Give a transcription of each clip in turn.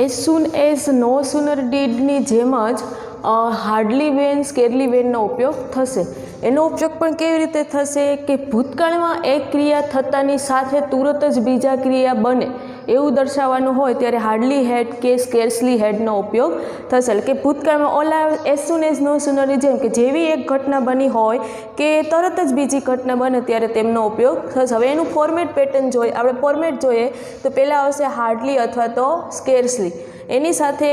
As soon as નો sooner ડીડની જેમ જ hardly van સ્કેરલી વેનનો ઉપયોગ થશે. એનો ઉપયોગ પણ કેવી રીતે થશે કે ભૂતકાળમાં એક ક્રિયા થતાની સાથે તુરત જ બીજા ક્રિયા બને એવું દર્શાવવાનું હોય ત્યારે હાર્ડલી હેડ કે સ્કેર્સલી હેડનો ઉપયોગ થશે. એટલે કે ભૂતકાળમાં ઓલા એઝ સૂન એઝ નો સુનરની જેમ કે જેવી એક ઘટના બની હોય કે તરત જ બીજી ઘટના બને ત્યારે તેમનો ઉપયોગ થશે. હવે એનું ફોર્મેટ પેટર્ન જોઈએ, આપણે ફોર્મેટ જોઈએ તો પહેલાં આવશે હાર્ડલી અથવા તો સ્કેર્સલી. એની સાથે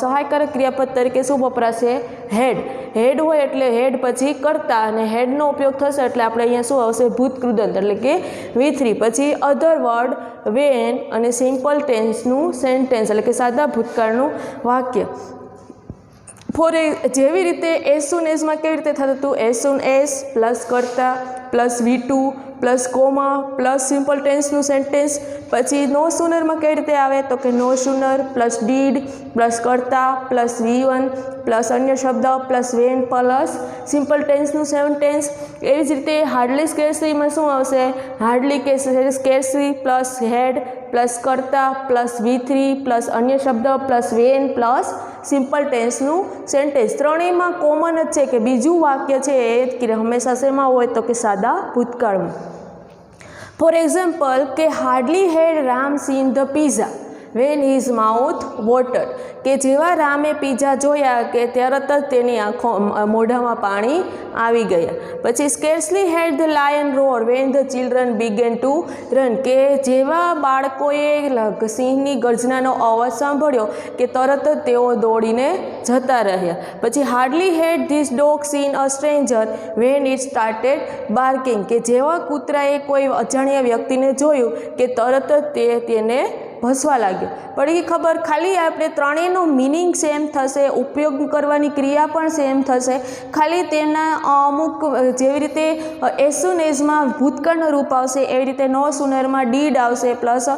સહાયકારક ક્રિયાપદ તરીકે શું વપરાશે? હેડ. હેડ હોય એટલે હેડ પછી કરતા અને હેડનો ઉપયોગ થશે એટલે આપણે અહીંયા શું આવશે? ભૂતકૃદંત એટલે કે V3. પછી અધર વર્ડ, વેન અને સિમ્પલ ટેન્સનું સેન્ટેન્સ એટલે કે સાદા ભૂતકાળનું વાક્ય. જેવી રીતે એઝ સૂન એઝમાં કેવી રીતે થતું હતું? એઝ સૂન એઝ પ્લસ કરતા plus V2 plus comma plus simple ટેન્સનું સેન્ટેન્સ. પછી નો સુનરમાં કેવી રીતે આવે તો કે no sooner plus did plus કરતા પ્લસ V1 પ્લસ અન્ય શબ્દ પ્લસ વેન પ્લસ સિમ્પલ ટેન્સનું સેન્ટેન્સ. એવી જ રીતે હાર્ડલી સ્કેર્સલીમાં શું આવશે? હાર્ડલી કે સ્કેર્સલી પ્લસ હેડ પ્લસ કરતા પ્લસ V3 પ્લસ અન્ય શબ્દ પ્લસ વેન પ્લસ સિમ્પલ ટેન્સનું સેન્ટેન્સ. ત્રણેયમાં કોમન જ છે કે બીજું વાક્ય છે એ હંમેશા શેમાં હોય તો કે સાદા ભૂતકાળમાં. ફોર એક્ઝામ્પલ કે hardly had Ram seen the pizza when his mouth water. કે જેવા રામે પીઝા જોયા કે તરત જ તેની આંખો મોઢામાં પાણી આવી ગયા. પછી scarcely had the lion roar when the children began to run. કે જેવા બાળકોએ સિંહની ગર્જનાનો અવાજ સાંભળ્યો કે તરત જ તેઓ દોડીને જતા રહ્યા. પછી hardly had this dog seen a stranger when it started barking. કે જેવા કૂતરાએ કોઈ અજાણ્યા વ્યક્તિને જોયું કે તરત જ તેને ભસવા લાગ્યો. પડી ખબર? ખાલી આપણે ત્રણેયનો મિનિંગ સેમ થશે, ઉપયોગ કરવાની ક્રિયા પણ સેમ થશે. ખાલી તેના અમુક જેવી રીતે એઝ સૂન એઝમાં ભૂતકાળનું રૂપ આવશે એવી રીતે નો સુનરમાં ડીડ આવશે પ્લસ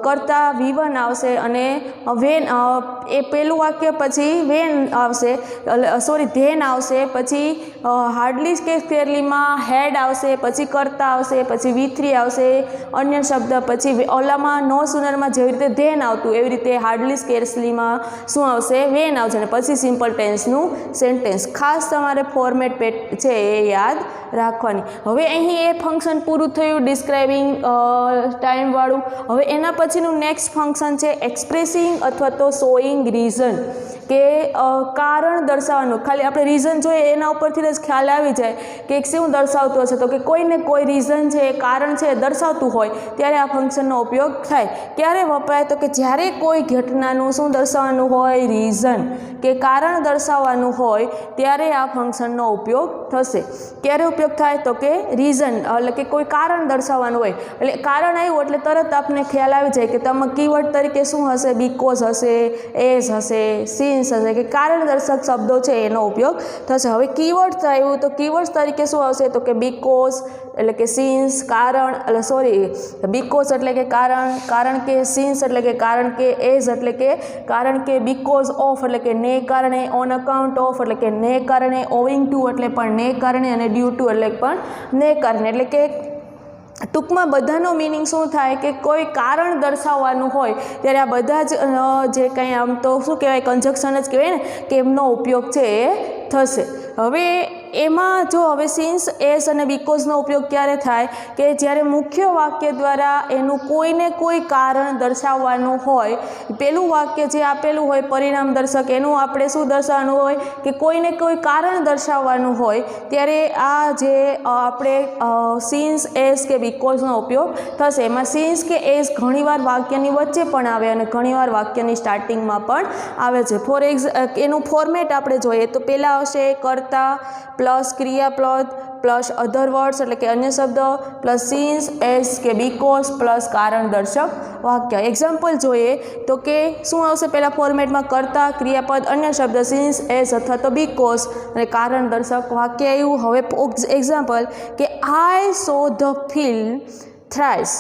કરતા V1 આવશે અને વેન એ પહેલું વાક્ય પછી વેન આવશે ધેન આવશે. પછી હાર્ડલી સ્કેર્સલીમાં હેડ આવશે પછી કરતા આવશે પછી V3 આવશે અન્ય શબ્દ પછી ઓલામાં નો સુનરમાં જેવી રીતે ધેન આવતું એવી રીતે હાર્ડલી સ્કેર્સલીમાં શું આવશે? વેન આવશે અને પછી સિમ્પલ ટેન્સનું સેન્ટેન્સ. ખાસ તમારે ફોર્મેટ છે એ યાદ રાખવાની. હવે અહીં એ ફંક્શન પૂરું થયું ડિસ્ક્રાઇબિંગ ટાઈમવાળું. હવે એના પછીનું નેક્સ્ટ ફંક્શન છે એક્સપ્રેસિંગ અથવા તો શોઈંગ રીઝન. કે કારણ દર્શાવવાનું. ખાલી આપણે રીઝન જોઈએ એના ઉપરથી જ ખ્યાલ આવી જાય કે શું દર્શાવતું હશે તો કે કોઈને કોઈ રીઝન છે કારણ છે દર્શાવતું હોય ત્યારે આ ફંક્શનનો ઉપયોગ થાય. ક્યારે વપરાય તો કે જ્યારે કોઈ ઘટનાનું શું દર્શાવવાનું હોય? રીઝન કે કારણ દર્શાવવાનું હોય ત્યારે આ ફંક્શનનો ઉપયોગ થશે. ક્યારે ઉપયોગ થાય તો કે રીઝન એટલે કે કોઈ કારણ દર્શાવવાનું હોય એટલે કારણ આવ્યું એટલે તરત આપને ખ્યાલ આવી જાય કે તમે કીવર્ડ તરીકે શું હશે? બીકોઝ હશે, એઝ હશે, સિન્સ હશે કે કારણ દર્શક શબ્દો છે એનો ઉપયોગ થશે. હવે કીવર્ડ આવ્યું તો કીવર્ડ્સ તરીકે શું આવશે તો કે બીકોઝ એટલે કે સિન્સ, કારણ બીકોઝ એટલે કે કારણ કે સિન્સ એટલે કે કારણ કે, એઝ એટલે કે કારણ કે, બીકોઝ ઓફ એટલે કે ને કારણે, ઓન અકાઉન્ટ ઓફ એટલે કે ને કારણે, ઓવિંગ ટુ એટલે પણ ને કારણે અને ડ્યુ ટુ એટલે પણ ને કારણે. એટલે કે ટૂંકમાં બધાનો મિનિંગ શું થાય કે કોઈ કારણ દર્શાવવાનું હોય ત્યારે આ બધા જ જે કંઈ આમ તો શું કહેવાય કન્જક્શન જ કહેવાય ને કે એમનો ઉપયોગ છે એ થશે. હવે એમાં જો હવે સિન્સ, એસ અને બીકોઝનો ઉપયોગ ક્યારે થાય કે જ્યારે મુખ્ય વાક્ય દ્વારા એનું કોઈને કોઈ કારણ દર્શાવવાનું હોય. પેલું વાક્ય જે આપેલું હોય પરિણામ દર્શક એનું આપણે શું દર્શાવવાનું હોય કે કોઈને કોઈ કારણ દર્શાવવાનું હોય ત્યારે આ જે આપણે સિન્સ, એસ કે બીકોઝનો ઉપયોગ થશે. એમાં સિન્સ કે એસ ઘણીવાર વાક્યની વચ્ચે પણ આવે અને ઘણીવાર વાક્યની સ્ટાર્ટિંગમાં પણ આવે છે. એનું ફોર્મેટ આપણે જોઈએ તો પહેલાં આવશે કરતા પ્લસ ક્રિયાપદ પ્લસ અધર વર્ડ્સ એટલે કે અન્ય શબ્દ પ્લસ સિન્સ, એસ કે બીકોઝ પ્લસ કારણ દર્શક વાક્ય. એક્ઝામ્પલ જોઈએ તો કે શું આવશે? પહેલાં ફોર્મેટમાં કરતા ક્રિયાપદ અન્ય શબ્દ સિન્સ, એસ અથવા તો બીકોઝ અને કારણ દર્શક વાક્ય આવ્યું. હવે એક્ઝામ્પલ કે I saw the film thrice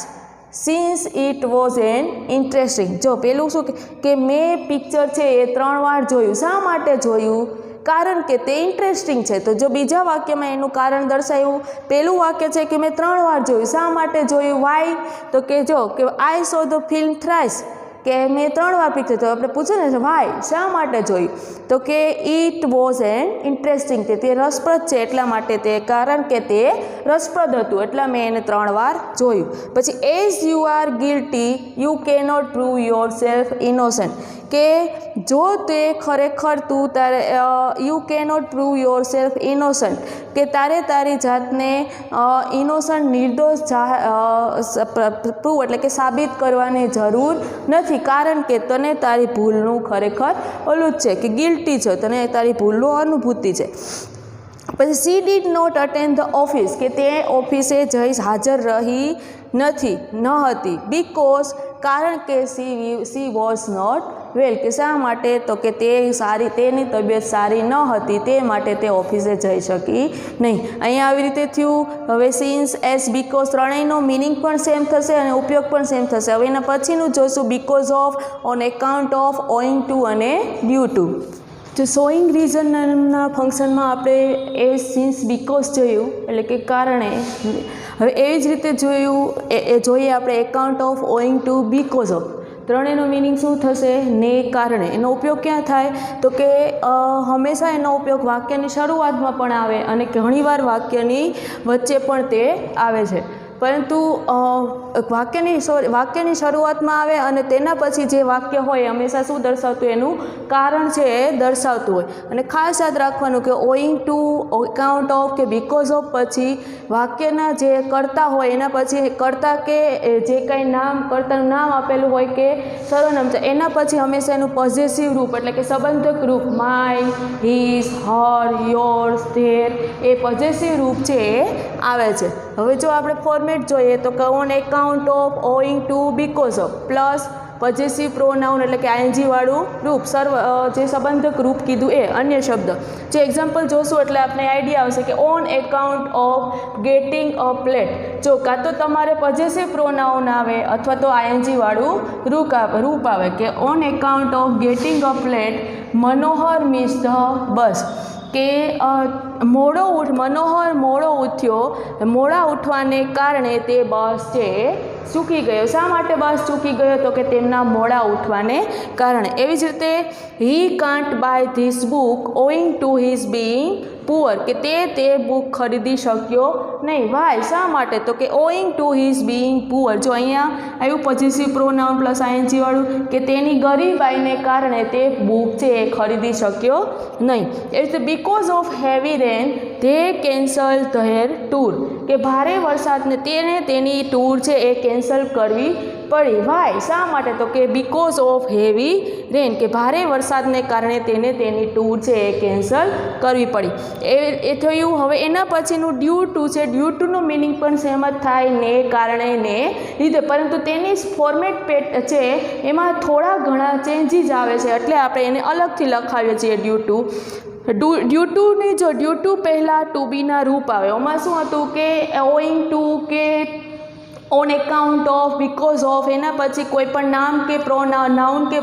since it was an interesting. જો પેલું શું કે મેં પિક્ચર છે એ 3 વાર જોયું. શા માટે જોયું? કારણ કે તે ઇન્ટરેસ્ટિંગ છે. તો જો બીજા વાક્યમાં એનું કારણ દર્શાવ્યું. પહેલું વાક્ય છે કે મેં 3 વાર જોયું. શા માટે જોયું? વાય? તો કે જો કે I saw the film thrice કે મેં 3 વાર પિક્ચર તો આપણે પૂછે ને વાય શા માટે જોયું તો કે ઇટ વોઝ એન ઇન્ટરેસ્ટિંગ તે રસપ્રદ છે એટલા માટે તે કારણ કે તે રસપ્રદ હતું એટલા મેં એને 3 વાર જોયું. પછી as you are guilty you cannot prove your self innocent કે જો તે ખરેખર તું તારે you cannot prove your self innocent કે તારે તારી જાતને ઇનોસન્ટ નિર્દોષ પ્રૂવ એટલે કે સાબિત કરવાની જરૂર નથી કારણ કે તને તારી ભૂલનું ખરેખર ઓલું જ છે કે ગિલ્ટી છે તને તારી ભૂલનો અનુભૂતિ છે. પછી she did not attend the office કે તે ઓફિસે જઈ હાજર રહી ન હતી બીકોઝ કારણ કે સી વોઝ નોટ વેલ કે શા માટે તો કે તેની તબિયત સારી ન હતી તે માટે તે ઓફિસે જઈ શકી નહીં. અહીંયા આવી રીતે થયું. હવે સિન્સ એસ બીકોઝ ત્રણેયનો મિનિંગ પણ સેમ થશે અને ઉપયોગ પણ સેમ થશે. હવે એના પછીનું જોઈશું because of, on account of, owing to અને ડ્યુ ટુ. જો શોઈંગ રીઝન નામના ફંક્શનમાં આપણે એ સિન્સ બીકોઝ જોયું એટલે કે કારણે. હવે એવી જ રીતે જોઈએ આપણે account of, owing to, because of. ત્રણેયનો મિનિંગ શું થશે? ને કારણે. એનો ઉપયોગ ક્યાં થાય તો કે હંમેશા એનો ઉપયોગ વાક્યની શરૂઆતમાં પણ આવે અને ઘણીવાર વાક્યની વચ્ચે પણ તે આવે છે. પરંતુ વાક્યની શરૂઆતમાં આવે અને તેના પછી જે વાક્ય હોય હંમેશા શું દર્શાવતું એનું કારણ છે એ દર્શાવતું હોય. અને ખાસ યાદ રાખવાનું કે ઓઈંગ ટુ, એકાઉન્ટ ઓફ કે બીકોઝ ઓફ પછી વાક્યના જે કર્તા હોય એના પછી કર્તા કે જે કાંઈ કર્તાનું નામ આપેલું હોય કે સર્વનામ છે એના પછી હંમેશા એનું પોઝેસિવ રૂપ એટલે કે સંબંધક રૂપ my, his, Har, yours, there A possessive રૂપ છે એ આવે છે. હવે જો આપણે ફોર્મેટ જોઈએ તો on account of, owing to, because of plus possessive pronoun એટલે કે આઈએનજી વાળું રૂપ જે સંબંધક રૂપ કીધું એ અન્ય શબ્દ. જે એક્ઝામ્પલ જોશું એટલે આપણે આઈડિયા આવશે કે on account of getting a plate. જો કાં તો તમારે પોઝેસિવ પ્રોનાઉન આવે અથવા તો આઈએનજી વાળું રૂપ આવે કે on account of getting a plate Manohar miss the bus કે મનોહર મોડો ઉઠ્યો. મોડા ઉઠવાને કારણે તે બસ છે ચૂકી ગયો. શા માટે બસ ચૂકી ગયો તો કે તેમના મોડા ઉઠવાને કારણે. એવી જ રીતે he can't buy this book owing to his being poor કે તે બુક ખરીદી શક્યો નહીં. વાય શા માટે તો કે ઓઈંગ ટુ હિઝ બીઈંગ પુઅર. જો અહીંયા આવ્યું પોઝેસિવ પ્રોનાઉન પ્લસ આઈએનજી વાળું કે તેની ગરીબાઈને કારણે તે બુક છે એ ખરીદી શક્યો નહીં. એ રીતે because of heavy rain they cancel there tour કે ભારે વરસાદને તેની ટૂર છે એ કેન્સલ કરવી પડી. વાય શા માટે તો કે બીકોઝ ઓફ હેવી રેન કે ભારે વરસાદને કારણે તેની ટૂર છે એ કેન્સલ કરવી પડી. એ થયું. હવે એના પછીનું ડ્યુ ટુ છે. ડ્યુ ટુનો મિનિંગ પણ સેમ જ થાય ને કારણે ને લીધે પરંતુ તેની ફોર્મેટ છે એમાં થોડા ઘણા ચેન્જીસ આવે છે એટલે આપણે એને અલગથી લખાવીએ છીએ ડ્યુ ટુ. ડ્યુ ટુ પહેલાં ટુ બીના રૂપ આવે. એમાં શું હતું કે ઓઈંગ ટુ કે on account of, because of એના પછી કોઈ પણ નાઉન કે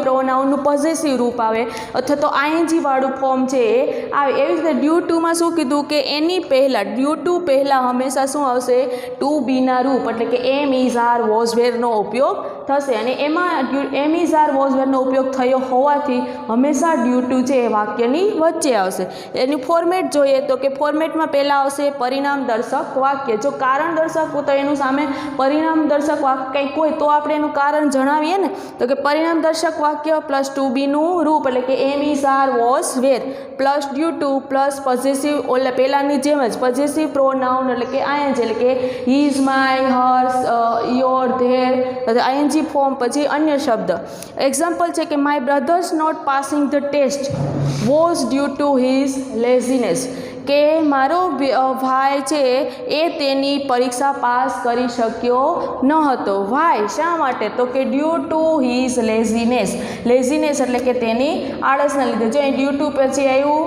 પ્રોનાઉનનું પોઝેસિવ રૂપ આવે અથવા તો આઈએનજી વાળું ફોર્મ છે એ આવે. એવી રીતે ડ્યુ ટુમાં શું કીધું કે એની પહેલાં ડ્યુ ટુ પહેલાં હંમેશા શું આવશે? ટુ બીના રૂપ એટલે કે એમ, ઇઝ, આર, વોઝ, વેરનો ઉપયોગ થશે અને એમાં એમ, ઇઝ, આર, વોઝ, વેરનો ઉપયોગ થયો હોવાથી હંમેશા ડ્યુ ટુ છે એ વાક્યની વચ્ચે આવશે. એની ફોર્મેટ જોઈએ તો કે ફોર્મેટમાં પહેલાં આવશે પરિણામ દર્શક વાક્ય. જો કારણ દર્શક તો એનું સામે પરિણામ દર્શક વાક્ય કંઈક હોય તો આપણે એનું કારણ જણાવીએ ને તો કે પરિણામ દર્શક વાક્ય પ્લસ ટુ બીનું રૂપ એટલે કે am, is, are, was, were plus due to plus possessive પહેલાંની જેમ જ પોઝેસિવ પ્રોનાઉન એટલે કે આઈએનજી એટલે કે his, my, hers, your, their ING form પછી અન્ય શબ્દ. એક્ઝામ્પલ છે કે my brother's not passing the test was due to his laziness કે મારો ભાઈ છે એ તેની પરીક્ષા પાસ કરી શક્યો ન હતો. વાય શા માટે તો કે ડ્યુ ટુ હિઝ લેઝીનેસ એટલે કે તેની આળસના લીધે. જો અહીં ડ્યુ ટુ પછી આવ્યું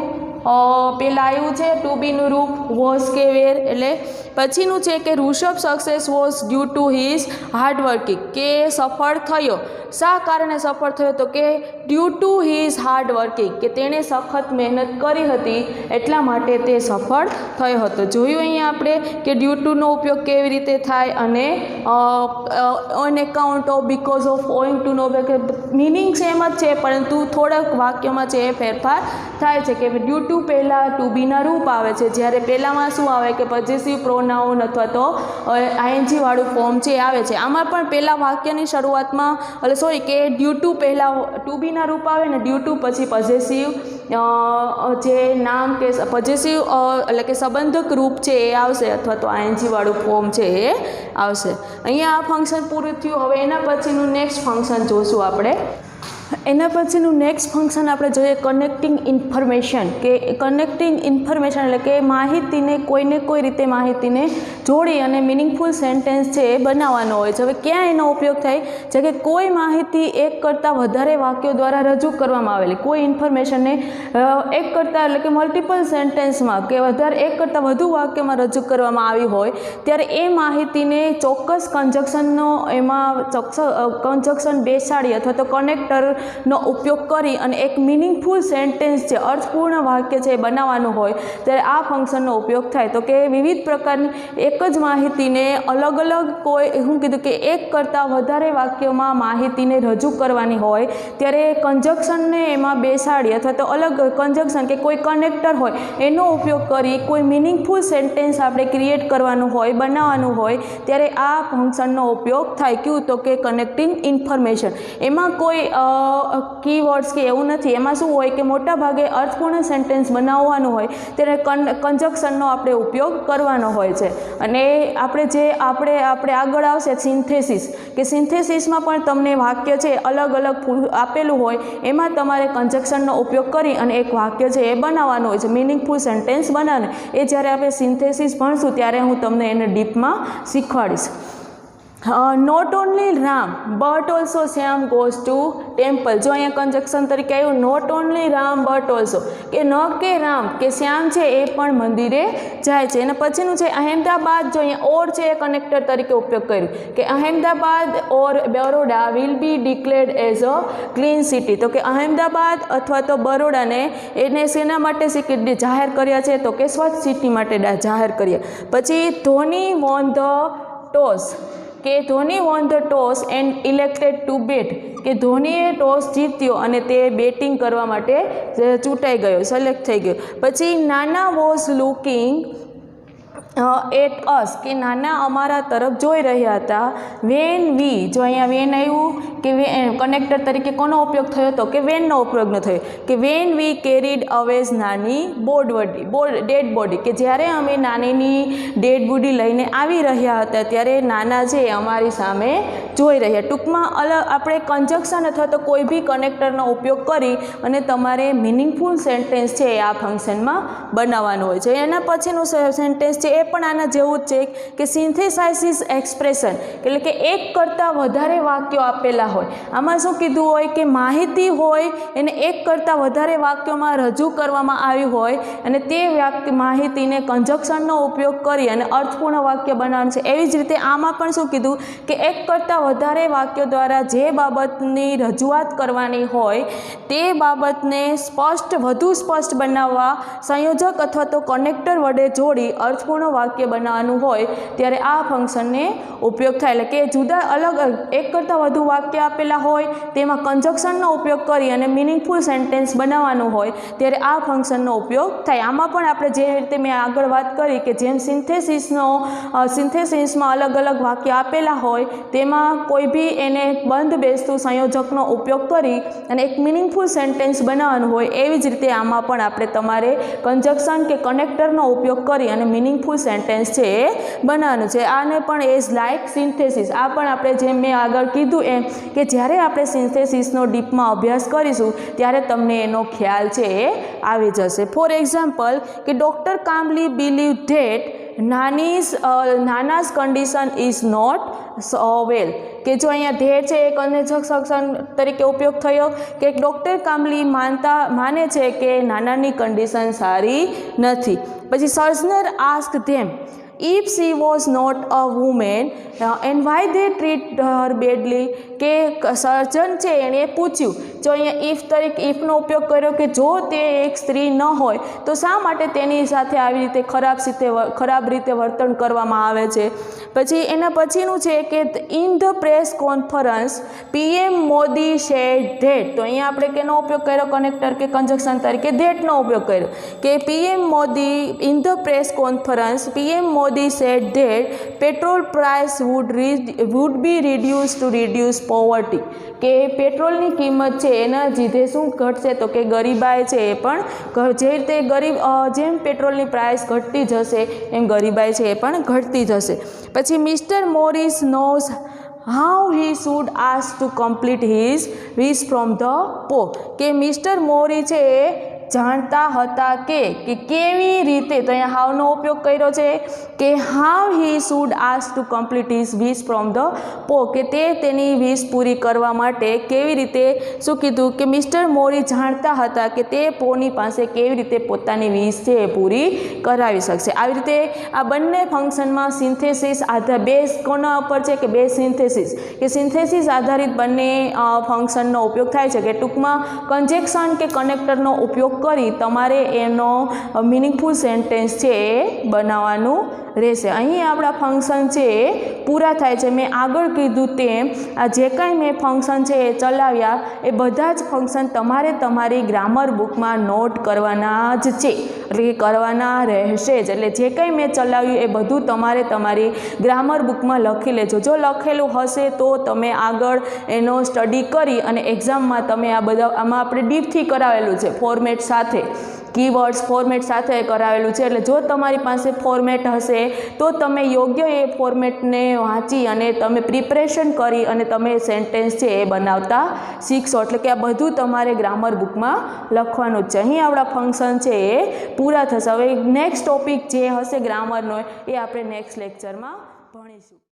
પહેલાં આવ્યું છે ટુ બીનું રૂપ વોઝ કે વેર એટલે પછીનું છે કે Rishabh success was due to his hardworking, કે સફળ થયો, શા કારણે સફળ થયો, તો કે ડ્યુ ટુ હિઝ હાર્ડવર્કિંગ, કે તેણે સખત મહેનત કરી હતી એટલા માટે તે સફળ થયો હતો. જોયું અહીંયા આપણે કે ડ્યુ ટુનો ઉપયોગ કેવી રીતે થાય, અને on account of, because of, owing ટુનો મિનિંગ સેમ જ છે પરંતુ થોડાક વાક્યમાં છે એ ફેરફાર થાય છે. કે ડ્યુ ટુ પહેલાં ટુ બીના રૂપ આવે છે, જ્યારે પહેલાંમાં શું આવે કે પોઝેસિવ પ્રોનાઉન અથવા તો આઈએનજી વાળું ફોર્મ છે આવે છે. આમાં પણ પહેલાં વાક્યની શરૂઆતમાં કે ડ્યુ ટુ પહેલાં ટુ બીના રૂપ આવે ને ડ્યુ ટુ પછી પોઝેસિવ જે નામ કે પોઝેસિવ એટલે કે સંબંધક રૂપ છે એ આવશે, અથવા તો આઈએનજી વાળું ફોર્મ છે એ આવશે. અહીંયા આ ફંક્શન પૂરું થયું. હવે એના પછીનું નેક્સ્ટ ફંક્શન જોશું આપણે. એના પછીનું નેક્સ્ટ ફંક્શન આપણે જોઈએ કનેક્ટિંગ ઇન્ફોર્મેશન, કે કનેક્ટિંગ ઇન્ફોર્મેશન એટલે કે માહિતીને કોઈને કોઈ રીતે માહિતીને જોડી અને મિનિંગફુલ સેન્ટેન્સ છે એ બનાવવાનો હોય છે. હવે ક્યાં એનો ઉપયોગ થાય છે કે કોઈ માહિતી એક કરતાં વધારે વાક્યો દ્વારા રજૂ કરવામાં આવેલી, કોઈ ઇન્ફોર્મેશનને એક કરતાં એટલે કે મલ્ટિપલ સેન્ટેન્સમાં કે વધારે એક કરતાં વધુ વાક્યમાં રજૂ કરવામાં આવી હોય ત્યારે એ માહિતીને ચોક્કસ કન્જક્શનનો એમાં કન્જક્શન બેસાડી અથવા તો કનેક્ટર નો ઉપયોગ કરી અને એક મિનિંગફુલ સેન્ટેન્સ છે, અર્થપૂર્ણ વાક્ય છે બનાવવાનું હોય ત્યારે આ ફંક્શનનો ઉપયોગ થાય. તો કે વિવિધ પ્રકારની એક જ માહિતીને અલગ અલગ કોઈ શું કીધું કે એક કરતાં વધારે વાક્યોમાં માહિતીને રજૂ કરવાની હોય ત્યારે કન્જક્શનને એમાં બેસાડી અથવા તો અલગ કન્જક્શન કે કોઈ કનેક્ટર હોય એનો ઉપયોગ કરી કોઈ મિનિંગફુલ સેન્ટેન્સ આપણે ક્રિએટ કરવાનું હોય, બનાવવાનું હોય ત્યારે આ ફંક્શનનો ઉપયોગ થાય. ક્યું તો કે કનેક્ટિંગ ઇન્ફોર્મેશન. એમાં કોઈ કીવર્ડ્સ કે એવું નથી, એમાં શું હોય કે મોટા ભાગે અર્થપૂર્ણ સેન્ટેન્સ બનાવવાનું હોય ત્યારે કન્જક્શનનો આપણે ઉપયોગ કરવાનો હોય છે. અને આપણે આગળ આવશે સિન્થેસિસ, કે સિન્થેસિસમાં પણ તમને વાક્ય છે અલગ અલગ આપેલું હોય એમાં તમારે કન્જક્શનનો ઉપયોગ કરી અને એક વાક્ય છે એ બનાવવાનું હોય છે, મિનિંગફુલ સેન્ટેન્સ બનાવવાનું. એ જ્યારે આપણે સિન્થેસિસ ભણશું ત્યારે હું તમને એને ડીપમાં શીખવાડીશ. Not only Ram but also Shyam goes to temple. જો અહીંયા કન્જક્શન તરીકે આવ્યું not only Ram but also, કે ન કે રામ કે શ્યામ છે એ પણ મંદિરે જાય છે. અને પછીનું છે અહેમદાબાદ. જો અહીંયા ઓર છે એ કનેક્ટર તરીકે ઉપયોગ કર્યું કે Ahmedabad or Baroda will be declared as a clean city. તો કે અહેમદાબાદ અથવા તો બરોડાને એને શેના માટે જાહેર કર્યા છે તો કે સ્વચ્છ સિટી માટે જાહેર કર્યા. પછી ધોની વોન ધ ટોસ, કે Dhoni won the toss and elected to bat, કે ધોનીએ ટોસ જીત્યો અને તે બેટિંગ કરવા માટે ચૂંટાઈ ગયો, સિલેક્ટ થઈ ગયો. પછી નાના વોઝ લુકિંગ એટ અસ, કે નાના અમારા તરફ જોઈ રહ્યા હતા. વેન વી, જો અહીંયા વેન આવ્યું કે કનેક્ટર તરીકે કોનો ઉપયોગ થયો હતો કે વેનનો ઉપયોગ ન થયો, કે વેન વી કેરીડ અવેઝ નાની ડેડ બોડી, કે જ્યારે અમે નાનીની ડેડ બોડી લઈને આવી રહ્યા હતા ત્યારે નાના છે અમારી સામે જોઈ રહ્યા. ટૂંકમાં આપણે કન્જક્શન અથવા તો કોઈ બી કનેક્ટરનો ઉપયોગ કરી અને તમારે મિનિંગફુલ સેન્ટેન્સ છે એ આ ફંક્શનમાં બનાવવાનું હોય છે. એના પછીનું સેન્ટેન્સ છે એ પણ આના જેવું જ છે કે સિન્થેસાઇઝિસ એક્સપ્રેશન, એટલે કે એક કરતાં વધારે વાક્યો આપેલા હોય. આમાં શું કીધું હોય કે માહિતી હોય એને એક કરતાં વધારે વાક્યોમાં રજૂ કરવામાં આવી હોય અને તે માહિતીને કન્જક્શનનો ઉપયોગ કરી અને અર્થપૂર્ણ વાક્ય બનાવવાનું છે. એવી જ રીતે આમાં પણ શું કીધું કે એક કરતાં વધારે વાક્યો દ્વારા જે બાબતની રજૂઆત કરવાની હોય તે બાબતને વધુ સ્પષ્ટ બનાવવા સંયોજક અથવા તો કનેક્ટર વડે જોડી અર્થપૂર્ણ વાક્ય બનાવવાનું હોય ત્યારે આ ફંક્શનને ઉપયોગ થાય. એટલે કે જુદા અલગ એક કરતાં વધુ વાક્ય આપેલા હોય તેમાં કન્જક્શનનો ઉપયોગ કરી અને મિનિંગફુલ સેન્ટેન્સ બનાવવાનું હોય ત્યારે આ ફંક્શનનો ઉપયોગ થાય. આમાં પણ આપણે જે રીતે મેં આગળ વાત કરી કે જેમ સિન્થેસિસમાં અલગ અલગ વાક્ય આપેલા હોય તેમાં કોઈ બી એને બંધ બેસતું સંયોજકનો ઉપયોગ કરી અને એક મિનિંગફુલ સેન્ટેન્સ બનાવવાનું હોય એવી જ રીતે આમાં પણ આપણે તમારે કન્જક્શન કે કનેક્ટરનો ઉપયોગ કરી અને મિનિંગફુલ સેન્ટેન્સ છે એ બનાવવાનું છે. આને પણ એઝ લાઇક સિન્થેસિસ, આ પણ આપણે જેમ મેં આગળ કીધું એમ કે જ્યારે આપણે સિન્થેસિસનો ડીપમાં અભ્યાસ કરીશું ત્યારે તમને એનો ખ્યાલ છે એ આવી જશે. ફોર એક્ઝામ્પલ કે doctor commonly believe that Nana's condition is not well, કે જો અહીંયા ધેટ છે એ કન્જક્શન તરીકે ઉપયોગ થયો કે ડૉક્ટર કામલી માને છે કે નાનાની કન્ડિશન સારી નથી. પછી surgeon ask them, if she was not a woman and why they treat her badly, કે સર્જન છે એણે પૂછ્યું, જો અહીંયા ઇફનો ઉપયોગ કર્યો કે જો તે એક સ્ત્રી ન હોય તો શા માટે તેની સાથે આવી રીતે ખરાબ રીતે વર્તન કરવામાં આવે છે. પછી એના પછીનું છે કે in the press conference PM Modi said that, તો અહીંયા આપણે કેનો ઉપયોગ કર્યો, કનેક્ટર કે કંજક્શન તરીકે ધેટનો ઉપયોગ કર્યો, કે PM Modi in the press conference PM Modi said that petrol price would be reduce to reduce poverty, કે પેટ્રોલની કિંમત છે એના લીધે શું ઘટશે, તો કે ગરીબાઈ છે એ પણ જે રીતે જેમ પેટ્રોલની પ્રાઇસ ઘટતી જશે એમ ગરીબાઈ છે એ પણ ઘટતી જશે. પછી mister Morris nose how he should ask to complete his wish from the પો, કે મિસ્ટર મોરી છે એ જાણતા હતા કે કેવી રીતે, તો અહીંયા હાવનો ઉપયોગ કર્યો છે કે how he should ask to complete his wish from the પો, કે તે તેની વિશ પૂરી કરવા માટે કેવી રીતે શું કીધું કે મિસ્ટર મોરી જાણતા હતા કે તે પોની પાસે કેવી રીતે પોતાની વિશ છે એ પૂરી કરાવી શકશે. આવી રીતે આ બંને ફંક્શનમાં સિન્થેસિસ બેઝ કોના ઉપર છે કે બેઝ સિન્થેસિસ, કે સિન્થેસિસ આધારિત બંને ફંક્શનનો ઉપયોગ થાય છે, કે ટૂંકમાં કન્જેક્શન કે કનેક્ટરનો ઉપયોગ કરી તમારે એનો મિનિંગફુલ સેન્ટેન્સ છે એ બનાવવાનું રહેશે. અહીં આપણા ફંક્શન છે એ પૂરા થાય છે. મેં આગળ કીધું તેમ આ જે કાંઈ મેં ફંક્શન છે એ ચલાવ્યા એ બધા જ ફંક્શન તમારે તમારી ગ્રામર બુકમાં નોટ કરવાના જ છે, એટલે કે કરવાના રહેશે જ. એટલે જે કંઈ મેં ચલાવ્યું એ બધું તમારે તમારી ગ્રામર બુકમાં લખી લેજો. જો લખેલું હશે તો તમે આગળ એનો સ્ટડી કરી અને એક્ઝામમાં તમે આમાં આપણે ડીપથી કરાવેલું છે, ફોર્મેટ સાથે, કીવર્ડ્સ ફોર્મેટ સાથે કરાવેલું છે. એટલે જો તમારી પાસે ફોર્મેટ હશે તો તમે યોગ્ય એ ફોર્મેટને વાંચી અને તમે પ્રિપરેશન કરી અને તમે સેન્ટેન્સ છે એ બનાવતા શીખશો. એટલે કે આ બધું તમારે ગ્રામર બુકમાં લખવાનું જ છે. અહીં આપણા ફંક્શન છે એ પૂરા થશે. હવે નેક્સ્ટ ટોપિક જે હશે ગ્રામરનો એ આપણે નેક્સ્ટ લેક્ચરમાં ભણીશું.